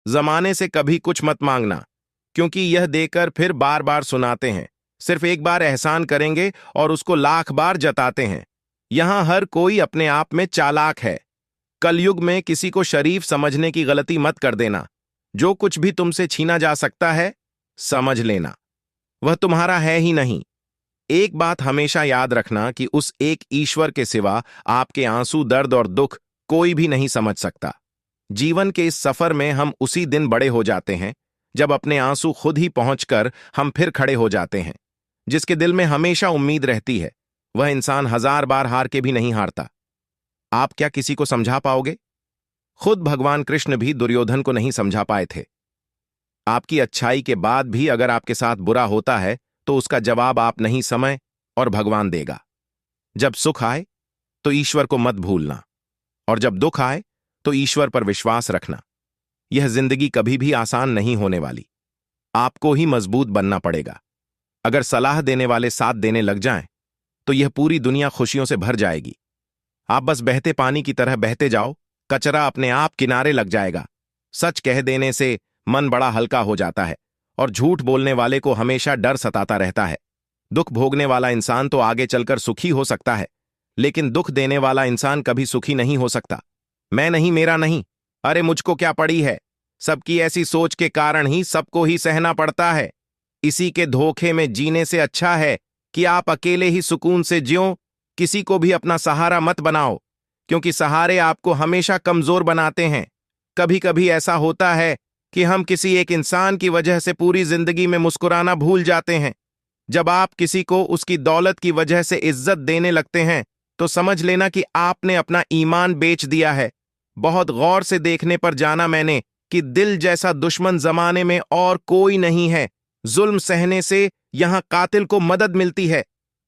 जमाने से कभी कुछ मत मांगना, क्योंकि यह देकर फिर बार बार सुनाते हैं। सिर्फ एक बार एहसान करेंगे और उसको लाख बार जताते हैं। यहां हर कोई अपने आप में चालाक है। कलयुग में किसी को शरीफ समझने की गलती मत कर देना। जो कुछ भी तुमसे छीना जा सकता है, समझ लेना वह तुम्हारा है ही नहीं। एक बात हमेशा याद रखना कि उस एक ईश्वर के सिवा आपके आंसू, दर्द और दुख कोई भी नहीं समझ सकता। जीवन के इस सफर में हम उसी दिन बड़े हो जाते हैं जब अपने आंसू खुद ही पहुंचकर हम फिर खड़े हो जाते हैं। जिसके दिल में हमेशा उम्मीद रहती है, वह इंसान 1000 बार हार के भी नहीं हारता। आप क्या किसी को समझा पाओगे? खुद भगवान कृष्ण भी दुर्योधन को नहीं समझा पाए थे। आपकी अच्छाई के बाद भी अगर आपके साथ बुरा होता है तो उसका जवाब आप नहीं, समय और भगवान देगा। जब सुख आए तो ईश्वर को मत भूलना, और जब दुख आए तो ईश्वर पर विश्वास रखना। यह जिंदगी कभी भी आसान नहीं होने वाली। आपको ही मजबूत बनना पड़ेगा। अगर सलाह देने वाले साथ देने लग जाएं, तो यह पूरी दुनिया खुशियों से भर जाएगी। आप बस बहते पानी की तरह बहते जाओ, कचरा अपने आप किनारे लग जाएगा। सच कह देने से मन बड़ा हल्का हो जाता है, और झूठ बोलने वाले को हमेशा डर सताता रहता है। दुख भोगने वाला इंसान तो आगे चलकर सुखी हो सकता है, लेकिन दुख देने वाला इंसान कभी सुखी नहीं हो सकता। मैं नहीं, मेरा नहीं, अरे मुझको क्या पड़ी है। सबकी ऐसी सोच के कारण ही सबको ही सहना पड़ता है। इसी के धोखे में जीने से अच्छा है कि आप अकेले ही सुकून से जियो। किसी को भी अपना सहारा मत बनाओ, क्योंकि सहारे आपको हमेशा कमजोर बनाते हैं। कभी कभी ऐसा होता है कि हम किसी एक इंसान की वजह से पूरी जिंदगी में मुस्कुराना भूल जाते हैं। जब आप किसी को उसकी दौलत की वजह से इज्जत देने लगते हैं, तो समझ लेना कि आपने अपना ईमान बेच दिया है। बहुत गौर से देखने पर जाना मैंने कि दिल जैसा दुश्मन जमाने में और कोई नहीं है। जुल्म सहने से यहां कातिल को मदद मिलती है।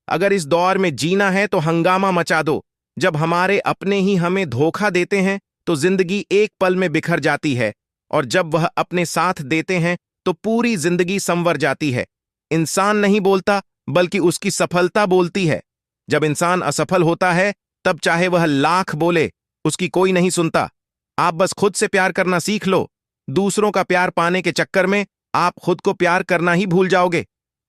अगर इस दौर में जीना है तो हंगामा मचा दो। जब हमारे अपने ही हमें धोखा देते हैं तो जिंदगी एक पल में बिखर जाती है, और जब वह अपने साथ देते हैं तो पूरी जिंदगी संवर जाती है। इंसान नहीं बोलता, बल्कि उसकी सफलता बोलती है। जब इंसान असफल होता है, तब चाहे वह लाख बोले, उसकी कोई नहीं सुनता। आप बस खुद से प्यार करना सीख लो। दूसरों का प्यार पाने के चक्कर में आप खुद को प्यार करना ही भूल जाओगे।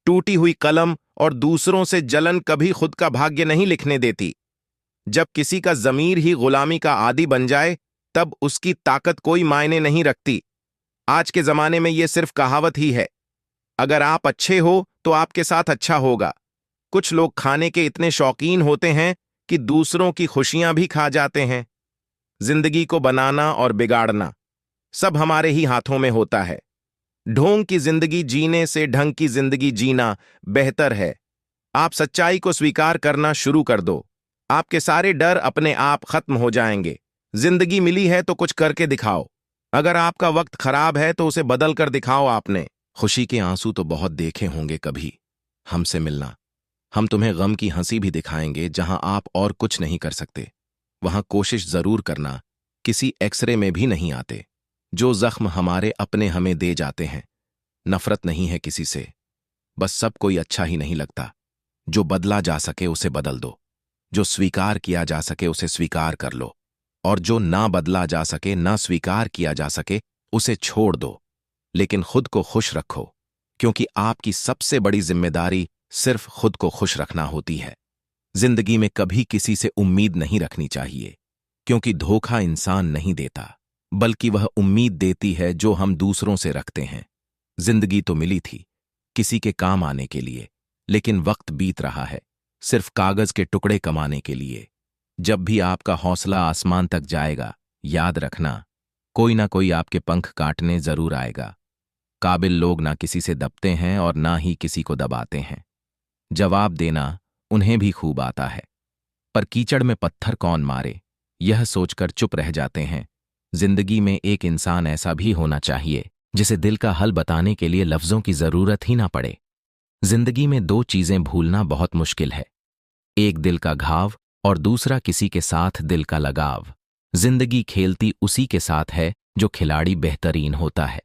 टूटी हुई कलम और दूसरों से जलन कभी खुद का भाग्य नहीं लिखने देती। जब किसी का जमीर ही गुलामी का आदी बन जाए, तब उसकी ताकत कोई मायने नहीं रखती। आज के जमाने में यह सिर्फ कहावत ही है। अगर आप अच्छे हो तो आपके साथ अच्छा होगा। कुछ लोग खाने के इतने शौकीन होते हैं कि दूसरों की खुशियां भी खा जाते हैं। जिंदगी को बनाना और बिगाड़ना सब हमारे ही हाथों में होता है। ढोंग की जिंदगी जीने से ढंग की जिंदगी जीना बेहतर है। आप सच्चाई को स्वीकार करना शुरू कर दो। आपके सारे डर अपने आप खत्म हो जाएंगे। जिंदगी मिली है तो कुछ करके दिखाओ। अगर आपका वक्त खराब है तो उसे बदल कर दिखाओ। आपने खुशी के आंसू तो बहुत देखे होंगे कभी। हमसे मिलना, हम तुम्हें गम की हंसी भी दिखाएंगे। जहां आप और कुछ नहीं कर सकते, वहां कोशिश जरूर करना। किसी एक्सरे में भी नहीं आते। जो जख्म हमारे अपने हमें दे जाते हैं। नफरत नहीं है किसी से, बस सब कोई अच्छा ही नहीं लगता। जो बदला जा सके उसे बदल दो। जो स्वीकार किया जा सके उसे स्वीकार कर लो, और जो ना बदला जा सके, ना स्वीकार किया जा सके, उसे छोड़ दो। लेकिन खुद को खुश रखो, क्योंकि आपकी सबसे बड़ी जिम्मेदारी सिर्फ खुद को खुश रखना होती है। जिंदगी में कभी किसी से उम्मीद नहीं रखनी चाहिए, क्योंकि धोखा इंसान नहीं देता, बल्कि वह उम्मीद देती है जो हम दूसरों से रखते हैं। जिंदगी तो मिली थी किसी के काम आने के लिए, लेकिन वक्त बीत रहा है सिर्फ कागज के टुकड़े कमाने के लिए। जब भी आपका हौसला आसमान तक जाएगा, याद रखना, कोई ना कोई आपके पंख काटने जरूर आएगा। काबिल लोग ना किसी से दबते हैं और ना ही किसी को दबाते हैं। जवाब देना उन्हें भी खूब आता है, पर कीचड़ में पत्थर कौन मारे, यह सोचकर चुप रह जाते हैं। जिंदगी में एक इंसान ऐसा भी होना चाहिए जिसे दिल का हल बताने के लिए लफ्जों की जरूरत ही ना पड़े। जिंदगी में दो चीजें भूलना बहुत मुश्किल है, एक दिल का घाव और दूसरा किसी के साथ दिल का लगाव। जिंदगी खेलती उसी के साथ है जो खिलाड़ी बेहतरीन होता है।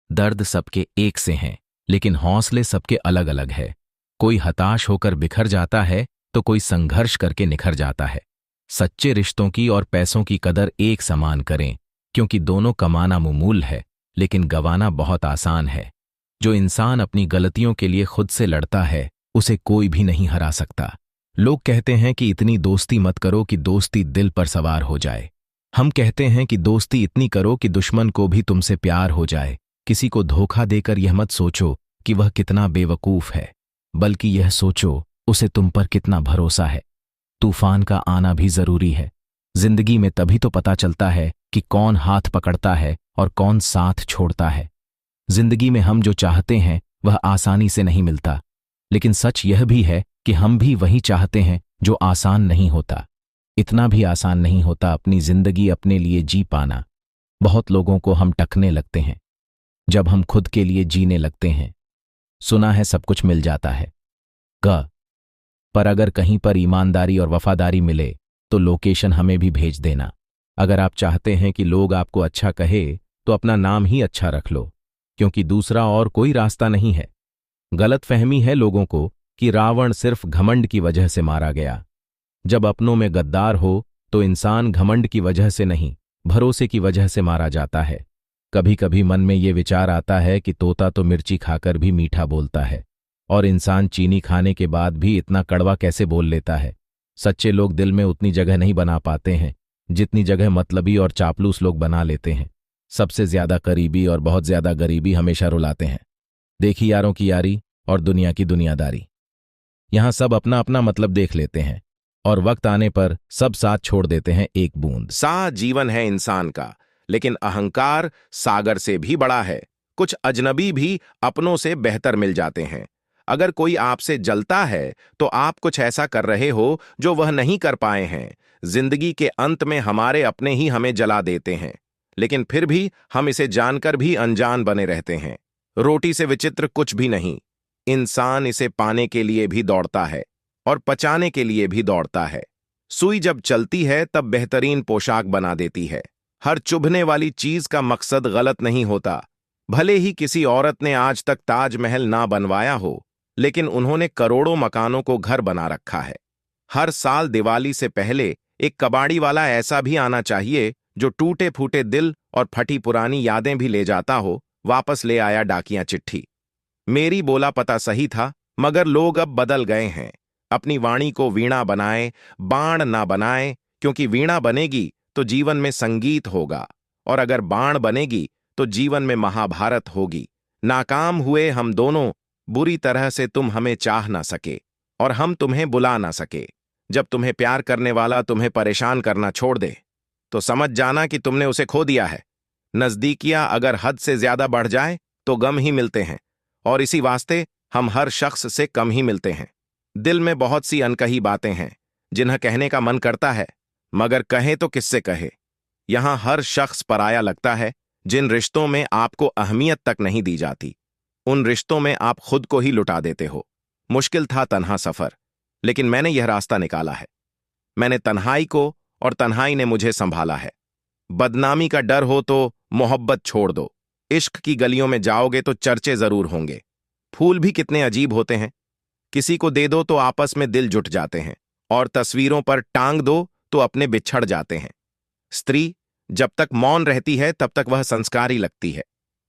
दर्द सबके एक से हैं, लेकिन हौसले सबके अलग अलग है। कोई हताश होकर बिखर जाता है तो कोई संघर्ष करके निखर जाता है। सच्चे रिश्तों की और पैसों की कदर एक समान करें, क्योंकि दोनों कमाना मुमूल है, लेकिन गंवाना बहुत आसान है। जो इंसान अपनी गलतियों के लिए खुद से लड़ता है, उसे कोई भी नहीं हरा सकता। लोग कहते हैं कि इतनी दोस्ती मत करो कि दोस्ती दिल पर सवार हो जाए। हम कहते हैं कि दोस्ती इतनी करो कि दुश्मन को भी तुमसे प्यार हो जाए। किसी को धोखा देकर यह मत सोचो कि वह कितना बेवकूफ है, बल्कि यह सोचो उसे तुम पर कितना भरोसा है। तूफान का आना भी जरूरी है। जिंदगी में तभी तो पता चलता है कि कौन हाथ पकड़ता है और कौन साथ छोड़ता है। जिंदगी में हम जो चाहते हैं वह आसानी से नहीं मिलता, लेकिन सच यह भी है कि हम भी वही चाहते हैं जो आसान नहीं होता। इतना भी आसान नहीं होता अपनी जिंदगी अपने लिए जी पाना। बहुत लोगों को हम टकने लगते हैं जब हम खुद के लिए जीने लगते हैं। सुना है सब कुछ मिल जाता है पर अगर कहीं पर ईमानदारी और वफादारी मिले तो लोकेशन हमें भी भेज देना। अगर आप चाहते हैं कि लोग आपको अच्छा कहे तो अपना नाम ही अच्छा रख लो, क्योंकि दूसरा और कोई रास्ता नहीं है। गलतफहमी है लोगों को कि रावण सिर्फ घमंड की वजह से मारा गया। जब अपनों में गद्दार हो तो इंसान घमंड की वजह से नहीं, भरोसे की वजह से मारा जाता है। कभी कभी मन में ये विचार आता है कि तोता तो मिर्ची खाकर भी मीठा बोलता है, और इंसान चीनी खाने के बाद भी इतना कड़वा कैसे बोल लेता है। सच्चे लोग दिल में उतनी जगह नहीं बना पाते हैं जितनी जगह मतलबी और चापलूस लोग बना लेते हैं। सबसे ज्यादा करीबी और बहुत ज्यादा गरीबी हमेशा रुलाते हैं। देखी यारों की यारी और दुनिया की दुनियादारी। यहां सब अपना अपना मतलब देख लेते हैं और वक्त आने पर सब साथ छोड़ देते हैं एक बूंद। सा जीवन है इंसान का, लेकिन अहंकार सागर से भी बड़ा है। कुछ अजनबी भी अपनों से बेहतर मिल जाते हैं। अगर कोई आपसे जलता है तो आप कुछ ऐसा कर रहे हो जो वह नहीं कर पाए हैं। जिंदगी के अंत में हमारे अपने ही हमें जला देते हैं, लेकिन फिर भी हम इसे जानकर भी अनजान बने रहते हैं। रोटी से विचित्र कुछ भी नहीं। इंसान इसे पाने के लिए भी दौड़ता है और पचाने के लिए भी दौड़ता है। सुई जब चलती है तब बेहतरीन पोशाक बना देती है। हर चुभने वाली चीज का मकसद गलत नहीं होता। भले ही किसी औरत ने आज तक ताजमहल ना बनवाया हो, लेकिन उन्होंने करोड़ों मकानों को घर बना रखा है। हर साल दिवाली से पहले एक कबाड़ी वाला ऐसा भी आना चाहिए जो टूटे फूटे दिल और फटी पुरानी यादें भी ले जाता हो। वापस ले आया डाकिया चिट्ठी। मेरी बोला पता सही था, मगर लोग अब बदल गए हैं। अपनी वाणी को वीणा बनाए, बाण ना बनाए, क्योंकि वीणा बनेगी तो जीवन में संगीत होगा, और अगर बाण बनेगी तो जीवन में महाभारत होगी। नाकाम हुए हम दोनों, बुरी तरह से तुम हमें चाह ना सके और हम तुम्हें बुला ना सके। जब तुम्हें प्यार करने वाला तुम्हें परेशान करना छोड़ दे तो समझ जाना कि तुमने उसे खो दिया है। नजदीकियां अगर हद से ज्यादा बढ़ जाए तो गम ही मिलते हैं, और इसी वास्ते हम हर शख्स से कम ही मिलते हैं। दिल में बहुत सी अनकही बातें हैं जिन्हें कहने का मन करता है, मगर कहे तो किससे कहे। यहां हर शख्स पराया लगता है। जिन रिश्तों में आपको अहमियत तक नहीं दी जाती, उन रिश्तों में आप खुद को ही लुटा देते हो। मुश्किल था तन्हा सफर, लेकिन मैंने यह रास्ता निकाला है। मैंने तन्हाई को और तन्हाई ने मुझे संभाला है। बदनामी का डर हो तो मोहब्बत छोड़ दो। इश्क की गलियों में जाओगे तो चर्चे जरूर होंगे। फूल भी कितने अजीब होते हैं। किसी को दे दो तो आपस में दिल जुट जाते हैं, और तस्वीरों पर टांग दो तो अपने बिछड़ जाते हैं। स्त्री जब तक मौन रहती है तब तक वह संस्कारी लगती है,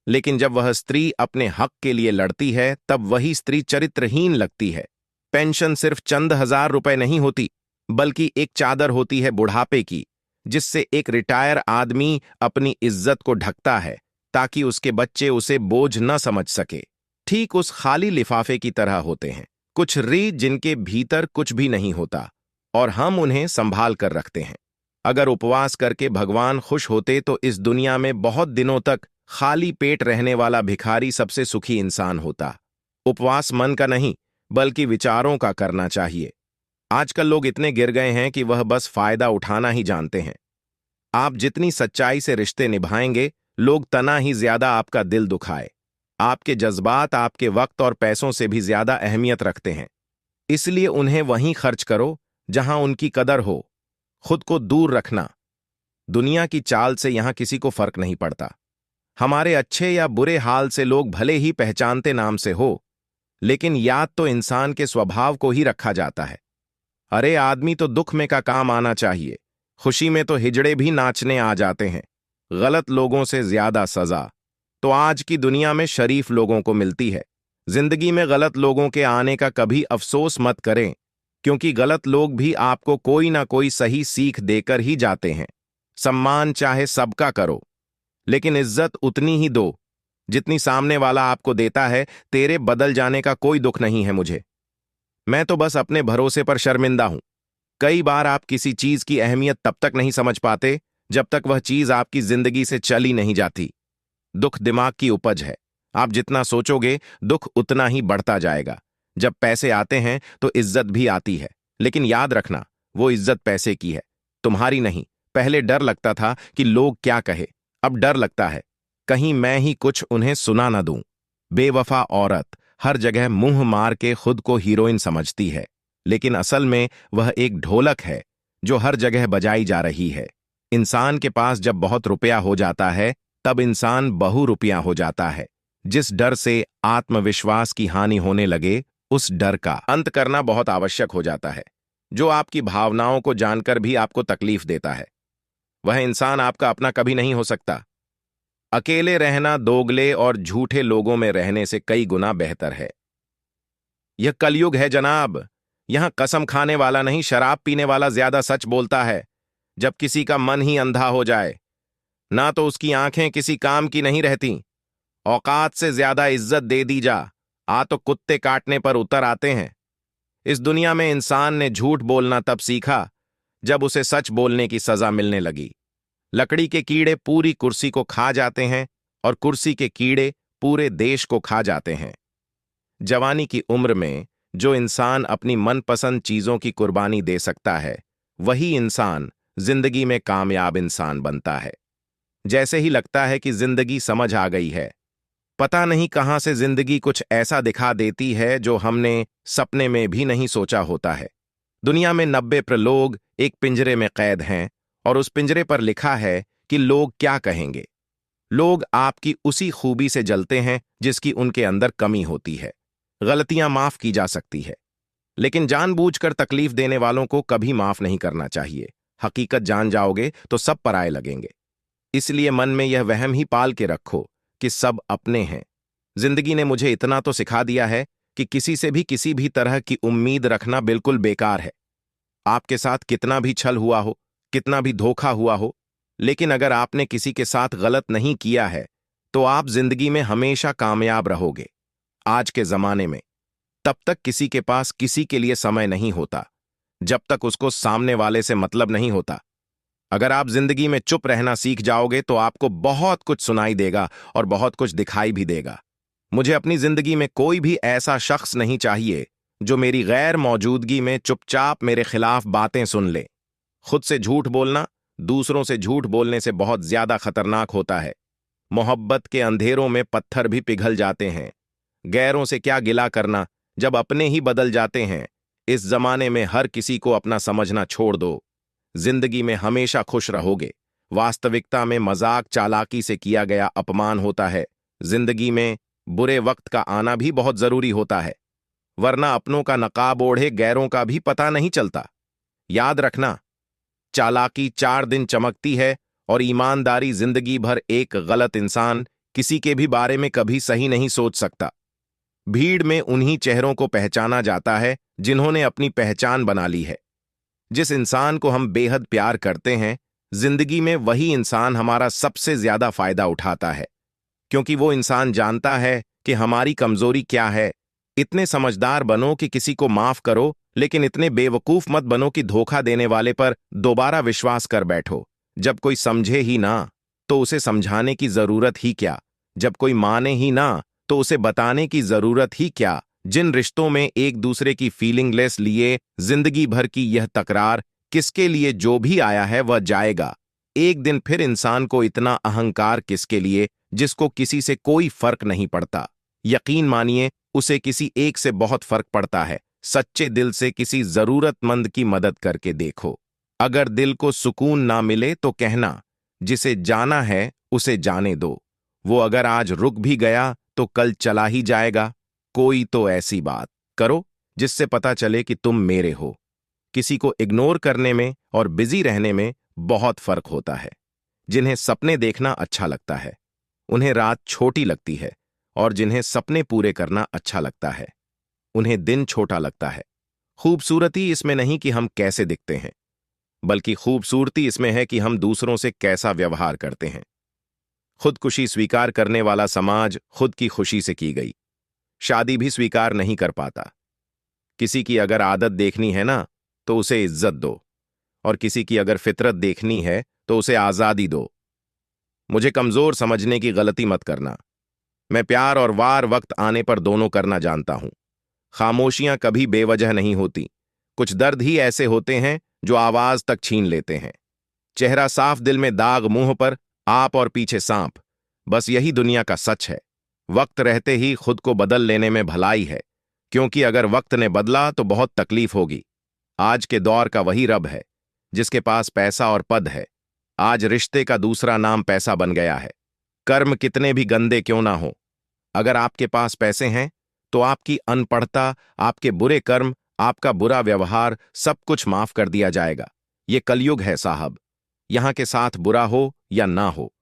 लेकिन जब वह स्त्री अपने हक के लिए लड़ती है तब वही स्त्री चरित्रहीन लगती है। पेंशन सिर्फ चंद हजार रुपए नहीं होती, बल्कि एक चादर होती है बुढ़ापे की, जिससे एक रिटायर आदमी अपनी इज्जत को ढकता है ताकि उसके बच्चे उसे बोझ न समझ सके। ठीक उस खाली लिफाफे की तरह होते हैं कुछ रीत जिनके भीतर कुछ भी नहीं होता, और हम उन्हें संभाल कर रखते हैं। अगर उपवास करके भगवान खुश होते तो इस दुनिया में बहुत दिनों तक खाली पेट रहने वाला भिखारी सबसे सुखी इंसान होता। उपवास मन का नहीं, बल्कि विचारों का करना चाहिए। आजकल लोग इतने गिर गए हैं कि वह बस फायदा उठाना ही जानते हैं। आप जितनी सच्चाई से रिश्ते निभाएंगे, लोग तना ही ज्यादा आपका दिल दुखाए। आपके जज्बात आपके वक्त और पैसों से भी ज्यादा अहमियत रखते हैं, इसलिए उन्हें वहीं खर्च करो जहां उनकी कदर हो। खुद को दूर रखना। दुनिया की चाल से यहां किसी को फर्क नहीं पड़ता। हमारे अच्छे या बुरे हाल से लोग भले ही पहचानते नाम से हो, लेकिन याद तो इंसान के स्वभाव को ही रखा जाता है। अरे आदमी तो दुख में का काम आना चाहिए, खुशी में तो हिजड़े भी नाचने आ जाते हैं। गलत लोगों से ज्यादा सजा। तो आज की दुनिया में शरीफ लोगों को मिलती है। जिंदगी में गलत लोगों के आने का कभी अफसोस मत करें, क्योंकि गलत लोग भी आपको कोई ना कोई सही सीख देकर ही जाते हैं। सम्मान चाहे सबका करो, लेकिन इज्जत उतनी ही दो जितनी सामने वाला आपको देता है। तेरे बदल जाने का कोई दुख नहीं है मुझे। मैं तो बस अपने भरोसे पर शर्मिंदा हूं। कई बार आप किसी चीज की अहमियत तब तक नहीं समझ पाते जब तक वह चीज आपकी जिंदगी से चली नहीं जाती। दुख दिमाग की उपज है। आप जितना सोचोगे दुख उतना ही बढ़ता जाएगा। जब पैसे आते हैं तो इज्जत भी आती है, लेकिन याद रखना, वो इज्जत पैसे की है, तुम्हारी नहीं। पहले डर लगता था कि लोग क्या कहे, अब डर लगता है कहीं मैं ही कुछ उन्हें सुना ना दूं। बेवफा औरत हर जगह मुंह मार के खुद को हीरोइन समझती है, लेकिन असल में वह एक ढोलक है जो हर जगह बजाई जा रही है। इंसान के पास जब बहुत रुपया हो जाता है तब इंसान बहुरुपया हो जाता है। जिस डर से आत्मविश्वास की हानि होने लगे, उस डर का अंत करना बहुत आवश्यक हो जाता है। जो आपकी भावनाओं को जानकर भी आपको तकलीफ देता है, वह इंसान आपका अपना कभी नहीं हो सकता। अकेले रहना दोगले और झूठे लोगों में रहने से कई गुना बेहतर है। यह कलयुग है जनाब। यहां कसम खाने वाला नहीं, शराब पीने वाला ज्यादा सच बोलता है। जब किसी का मन ही अंधा हो जाए, ना तो उसकी आंखें किसी काम की नहीं रहती। औकात से ज्यादा इज्जत दे दी जा, तो कुत्ते काटने पर उतर आते हैं। इस दुनिया में इंसान ने झूठ बोलना तब सीखा जब उसे सच बोलने की सजा मिलने लगी। लकड़ी के कीड़े पूरी कुर्सी को खा जाते हैं और कुर्सी के कीड़े पूरे देश को खा जाते हैं। जवानी की उम्र में जो इंसान अपनी मनपसंद चीजों की कुर्बानी दे सकता है, वही इंसान जिंदगी में कामयाब इंसान बनता है। जैसे ही लगता है कि जिंदगी समझ आ गई है, पता नहीं कहां से जिंदगी कुछ ऐसा दिखा देती है जो हमने सपने में भी नहीं सोचा होता है। दुनिया में 90% लोग एक पिंजरे में कैद हैं और उस पिंजरे पर लिखा है कि लोग क्या कहेंगे। लोग आपकी उसी खूबी से जलते हैं जिसकी उनके अंदर कमी होती है। गलतियां माफ की जा सकती है, लेकिन जानबूझकर तकलीफ देने वालों को कभी माफ नहीं करना चाहिए। हकीकत जान जाओगे तो सब पराये लगेंगे। इसलिए मन में यह वहम ही पाल के रखो कि सब अपने हैं। जिंदगी ने मुझे इतना तो सिखा दिया है कि किसी से भी किसी भी तरह की उम्मीद रखना बिल्कुल बेकार है। आपके साथ कितना भी छल हुआ हो, कितना भी धोखा हुआ हो, लेकिन अगर आपने किसी के साथ गलत नहीं किया है तो आप जिंदगी में हमेशा कामयाब रहोगे। आज के जमाने में तब तक किसी के पास किसी के लिए समय नहीं होता जब तक उसको सामने वाले से मतलब नहीं होता। अगर आप जिंदगी में चुप रहना सीख जाओगे तो आपको बहुत कुछ सुनाई देगा और बहुत कुछ दिखाई भी देगा। मुझे अपनी जिंदगी में कोई भी ऐसा शख्स नहीं चाहिए जो मेरी गैर मौजूदगी में चुपचाप मेरे खिलाफ बातें सुन ले। खुद से झूठ बोलना दूसरों से झूठ बोलने से बहुत ज्यादा खतरनाक होता है। मोहब्बत के अंधेरों में पत्थर भी पिघल जाते हैं। गैरों से क्या गिला करना जब अपने ही बदल जाते हैं। इस जमाने में हर किसी को अपना समझना छोड़ दो। जिंदगी में हमेशा खुश रहोगे। वास्तविकता में मजाक चालाकी से किया गया अपमान होता है। जिंदगी में बुरे वक्त का आना भी बहुत जरूरी होता है, वरना अपनों का नकाब ओढ़े गैरों का भी पता नहीं चलता। याद रखना, चालाकी 4 दिन चमकती है और ईमानदारी जिंदगी भर। एक गलत इंसान किसी के भी बारे में कभी सही नहीं सोच सकता। भीड़ में उन्हीं चेहरों को पहचाना जाता है जिन्होंने अपनी पहचान बना ली है। जिस इंसान को हम बेहद प्यार करते हैं, जिंदगी में वही इंसान हमारा सबसे ज्यादा फायदा उठाता है, क्योंकि वो इंसान जानता है कि हमारी कमजोरी क्या है। इतने समझदार बनो कि किसी को माफ करो, लेकिन इतने बेवकूफ मत बनो कि धोखा देने वाले पर दोबारा विश्वास कर बैठो। जब कोई समझे ही ना तो उसे समझाने की जरूरत ही क्या। जब कोई माने ही ना तो उसे बताने की जरूरत ही क्या। जिन रिश्तों में एक दूसरे की फीलिंगलेस लिए जिंदगी भर की यह तकरार, किसके लिए जो भी आया है वह जाएगा। एक दिन फिर इंसान को इतना अहंकार किसके लिए जिसको किसी से कोई फर्क नहीं पड़ता। यकीन मानिए, उसे किसी एक से बहुत फर्क पड़ता है। सच्चे दिल से किसी जरूरतमंद की मदद करके देखो। अगर दिल को सुकून ना मिले तो कहना, जिसे जाना है उसे जाने दो। वो अगर आज रुक भी गया तो कल चला ही जाएगा। कोई तो ऐसी बात करो जिससे पता चले कि तुम मेरे हो। किसी को इग्नोर करने में और बिजी रहने में बहुत फर्क होता है। जिन्हें सपने देखना अच्छा लगता है, उन्हें रात छोटी लगती है और जिन्हें सपने पूरे करना अच्छा लगता है उन्हें दिन छोटा लगता है। खूबसूरती इसमें नहीं कि हम कैसे दिखते हैं, बल्कि खूबसूरती इसमें है कि हम दूसरों से कैसा व्यवहार करते हैं। खुदकुशी स्वीकार करने वाला समाज खुद की खुशी से की गई शादी भी स्वीकार नहीं कर पाता। किसी की अगर आदत देखनी है ना, तो उसे इज्जत दो, और किसी की अगर फितरत देखनी है तो उसे आजादी दो। मुझे कमजोर समझने की गलती मत करना। मैं प्यार और वार वक्त आने पर दोनों करना जानता हूं। खामोशियां कभी बेवजह नहीं होती। कुछ दर्द ही ऐसे होते हैं जो आवाज तक छीन लेते हैं। चेहरा साफ, दिल में दाग, मुंह पर आप और पीछे सांप। बस यही दुनिया का सच है। वक्त रहते ही खुद को बदल लेने में भलाई है, क्योंकि अगर वक्त ने बदला तो बहुत तकलीफ होगी। आज के दौर का वही रब है जिसके पास पैसा और पद है। आज रिश्ते का दूसरा नाम पैसा बन गया है। कर्म कितने भी गंदे क्यों ना हो, अगर आपके पास पैसे हैं तो आपकी अनपढ़ता, आपके बुरे कर्म, आपका बुरा व्यवहार सब कुछ माफ कर दिया जाएगा। ये कलयुग है साहब। यहां के साथ बुरा हो या ना हो,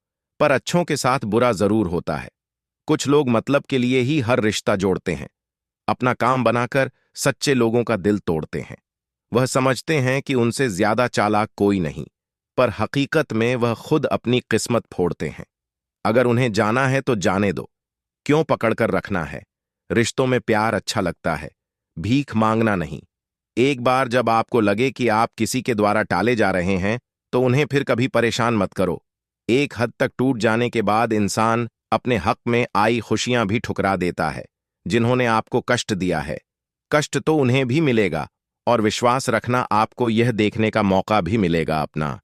पर अच्छों के साथ बुरा जरूर होता है। कुछ लोग मतलब के लिए ही हर रिश्ता जोड़ते हैं, अपना काम बनाकर सच्चे लोगों का दिल तोड़ते हैं। वह समझते हैं कि उनसे ज्यादा चालाक कोई नहीं, पर हकीकत में वह खुद अपनी किस्मत फोड़ते हैं। अगर उन्हें जाना है तो जाने दो, क्यों पकड़कर रखना है। रिश्तों में प्यार अच्छा लगता है, भीख मांगना नहीं। एक बार जब आपको लगे कि आप किसी के द्वारा टाले जा रहे हैं तो उन्हें फिर कभी परेशान मत करो। एक हद तक टूट जाने के बाद इंसान अपने हक में आई खुशियां भी ठुकरा देता है। जिन्होंने आपको कष्ट दिया है, कष्ट तो उन्हें भी मिलेगा, और विश्वास रखना आपको यह देखने का मौका भी मिलेगा अपना।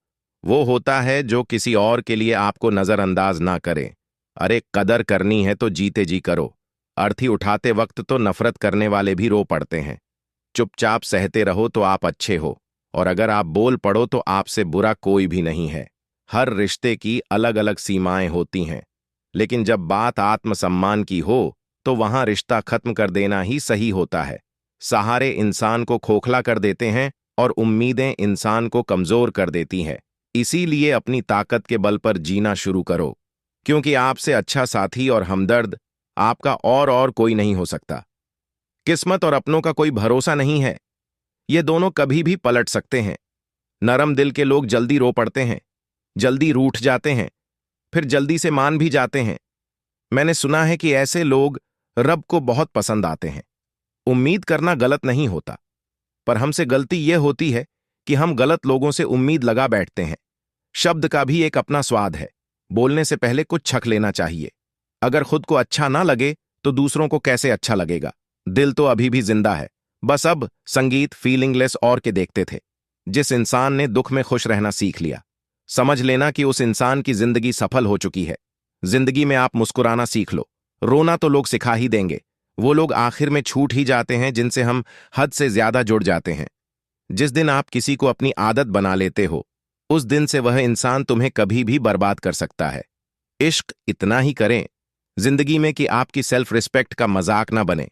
वो होता है जो किसी और के लिए आपको नजरअंदाज ना करे। अरे कदर करनी है तो जीते जी करो। अर्थी उठाते वक्त तो नफरत करने वाले भी रो पड़ते हैं। चुपचाप सहते रहो तो आप अच्छे हो, और अगर आप बोल पड़ो तो आपसे बुरा कोई भी नहीं है। हर रिश्ते की अलग अलग सीमाएं होती हैं, लेकिन जब बात आत्मसम्मान की हो तो वहां रिश्ता खत्म कर देना ही सही होता है। सहारे इंसान को खोखला कर देते हैं और उम्मीदें इंसान को कमजोर कर देती हैं। इसीलिए अपनी ताकत के बल पर जीना शुरू करो, क्योंकि आपसे अच्छा साथी और हमदर्द आपका और कोई नहीं हो सकता। किस्मत और अपनों का कोई भरोसा नहीं है, ये दोनों कभी भी पलट सकते हैं। नरम दिल के लोग जल्दी रो पड़ते हैं, जल्दी रूठ जाते हैं, फिर जल्दी से मान भी जाते हैं। मैंने सुना है कि ऐसे लोग रब को बहुत पसंद आते हैं। उम्मीद करना गलत नहीं होता, पर हमसे गलती यह होती है कि हम गलत लोगों से उम्मीद लगा बैठते हैं। शब्द का भी एक अपना स्वाद है, बोलने से पहले कुछ छक लेना चाहिए। अगर खुद को अच्छा ना लगे तो दूसरों को कैसे अच्छा लगेगा। दिल तो अभी भी जिंदा है, बस अब संगीत फीलिंगलेस और के देखते थे। जिस इंसान ने दुख में खुश रहना सीख लिया, समझ लेना कि उस इंसान की जिंदगी सफल हो चुकी है। जिंदगी में आप मुस्कुराना सीख लो, रोना तो लोग सिखा ही देंगे। वो लोग आखिर में छूट ही जाते हैं जिनसे हम हद से ज्यादा जुड़ जाते हैं। जिस दिन आप किसी को अपनी आदत बना लेते हो, उस दिन से वह इंसान तुम्हें कभी भी बर्बाद कर सकता है। इश्क इतना ही करें जिंदगी में कि आपकी सेल्फ रिस्पेक्ट का मजाक ना बने।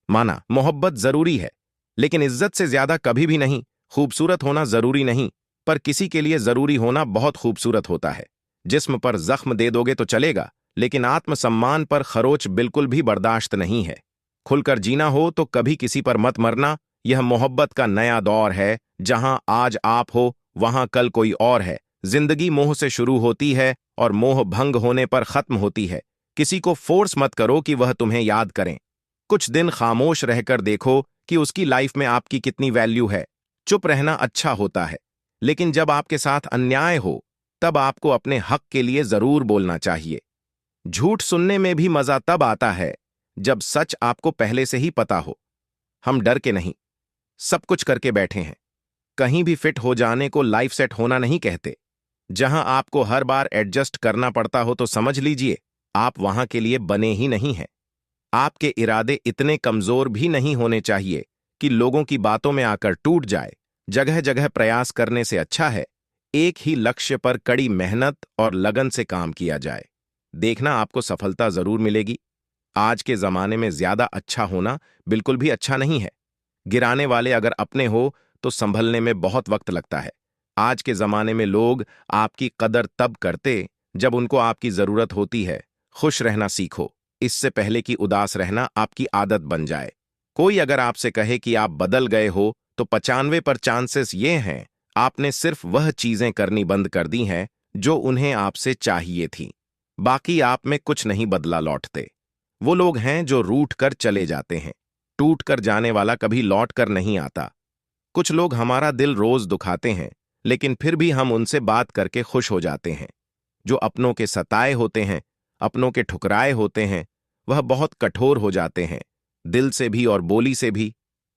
माना मोहब्बत जरूरी है, लेकिन इज्जत से ज्यादा कभी भी नहीं। खूबसूरत होना जरूरी नहीं, पर किसी के लिए जरूरी होना बहुत खूबसूरत होता है। जिस्म पर जख्म दे दोगे तो चलेगा, लेकिन आत्मसम्मान पर खरोच बिल्कुल भी बर्दाश्त नहीं है। खुलकर जीना हो तो कभी किसी पर मत मरना। यह मोहब्बत का नया दौर है, जहां आज आप हो वहां कल कोई और है। जिंदगी मोह से शुरू होती है और मोह भंग होने पर खत्म होती है। किसी को फोर्स मत करो कि वह तुम्हें याद करें। कुछ दिन खामोश रहकर देखो कि उसकी लाइफ में आपकी कितनी वैल्यू है। चुप रहना अच्छा होता है, लेकिन जब आपके साथ अन्याय हो तब आपको अपने हक के लिए जरूर बोलना चाहिए। झूठ सुनने में भी मजा तब आता है जब सच आपको पहले से ही पता हो। हम डर के नहीं, सब कुछ करके बैठे हैं। कहीं भी फिट हो जाने को लाइफ सेट होना नहीं कहते। जहां आपको हर बार एडजस्ट करना पड़ता हो तो समझ लीजिए आप वहां के लिए बने ही नहीं हैं। आपके इरादे इतने कमजोर भी नहीं होने चाहिए कि लोगों की बातों में आकर टूट जाए। जगह जगह प्रयास करने से अच्छा है एक ही लक्ष्य पर कड़ी मेहनत और लगन से काम किया जाए। देखना आपको सफलता जरूर मिलेगी। आज के जमाने में ज्यादा अच्छा होना बिल्कुल भी अच्छा नहीं है। गिराने वाले अगर अपने हो तो संभलने में बहुत वक्त लगता है। आज के जमाने में लोग आपकी कदर तब करते जब उनको आपकी जरूरत होती है। खुश रहना सीखो, इससे पहले कि उदास रहना आपकी आदत बन जाए। कोई अगर आपसे कहे कि आप बदल गए हो, तो 95 चांसेस ये हैं आपने सिर्फ वह चीजें करनी बंद कर दी हैं जो उन्हें आपसे चाहिए थी। बाकी आप में कुछ नहीं बदला लौटते। वो लोग हैं जो रूठ कर चले जाते हैं। टूट कर जाने वाला कभी लौट कर नहीं आता। कुछ लोग हमारा दिल रोज दुखाते हैं, लेकिन फिर भी हम उनसे बात करके खुश हो जाते हैं। जो अपनों के सताए होते हैं, अपनों के ठुकराए होते हैं, वह बहुत कठोर हो जाते हैं, दिल से भी और बोली से भी।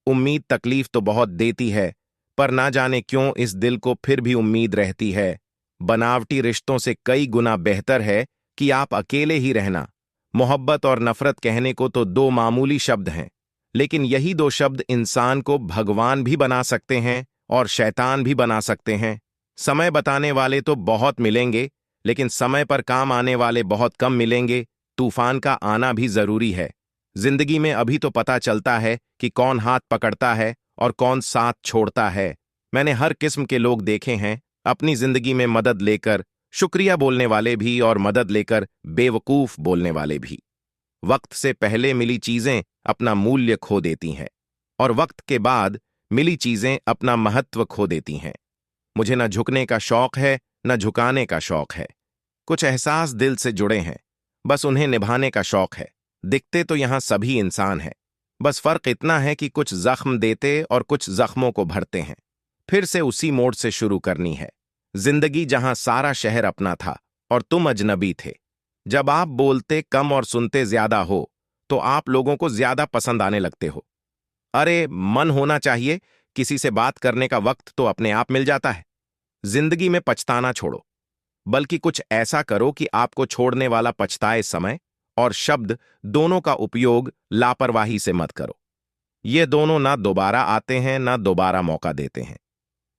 उम्मीद तकलीफ तो बहुत देती है, पर ना जाने क्यों इस दिल को फिर भी उम्मीद रहती है। बनावटी रिश्तों से कई गुना बेहतर है कि आप अकेले ही रहना। मोहब्बत और नफरत कहने को तो दो मामूली शब्द हैं, लेकिन यही दो शब्द इंसान को भगवान भी बना सकते हैं और शैतान भी बना सकते हैं। समय बताने वाले तो बहुत मिलेंगे, लेकिन समय पर काम आने वाले बहुत कम मिलेंगे। तूफान का आना भी जरूरी है। जिंदगी में अभी तो पता चलता है कि कौन हाथ पकड़ता है और कौन साथ छोड़ता है। मैंने हर किस्म के लोग देखे हैं, अपनी जिंदगी में मदद लेकर शुक्रिया बोलने वाले भी और मदद लेकर बेवकूफ बोलने वाले भी। वक्त से पहले मिली चीजें अपना मूल्य खो देती हैं, और वक्त के बाद मिली चीजें अपना महत्व खो देती हैं। मुझे न झुकने का शौक है, न झुकाने का शौक है। कुछ एहसास दिल से जुड़े हैं, बस उन्हें निभाने का शौक है। दिखते तो यहां सभी इंसान हैं, बस फर्क इतना है कि कुछ जख्म देते और कुछ जख्मों को भरते हैं। फिर से उसी मोड़ से शुरू करनी है। जिंदगी जहां सारा शहर अपना था और तुम अजनबी थे। जब आप बोलते कम और सुनते ज्यादा हो, तो आप लोगों को ज्यादा पसंद आने लगते हो। अरे, मन होना चाहिए, किसी से बात करने का वक्त तो अपने आप मिल जाता है। जिंदगी में पछताना छोड़ो, बल्कि कुछ ऐसा करो कि आपको छोड़ने वाला पछताए। समय और शब्द दोनों का उपयोग लापरवाही से मत करो। ये दोनों ना दोबारा आते हैं, ना दोबारा मौका देते हैं।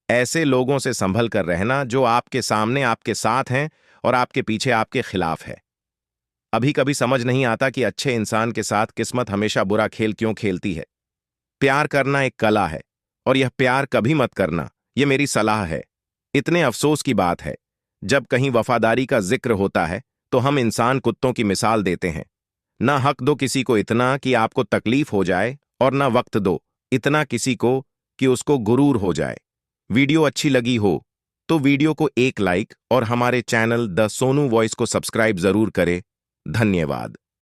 ऐसे लोगों से संभल कर रहना जो आपके सामने आपके साथ हैं और आपके पीछे आपके खिलाफ है। अभी कभी समझ नहीं आता कि अच्छे इंसान के साथ किस्मत हमेशा बुरा खेल क्यों खेलती है। प्यार करना एक कला है, और यह प्यार कभी मत करना, यह मेरी सलाह है। इतने अफसोस की बात है, जब कहीं वफादारी का जिक्र होता है तो हम इंसान कुत्तों की मिसाल देते हैं। ना हक दो किसी को इतना कि आपको तकलीफ हो जाए, और ना वक्त दो इतना किसी को कि उसको गुरूर हो जाए। वीडियो अच्छी लगी हो तो वीडियो को एक लाइक और हमारे चैनल द सोनू वॉइस को सब्सक्राइब जरूर करें। धन्यवाद।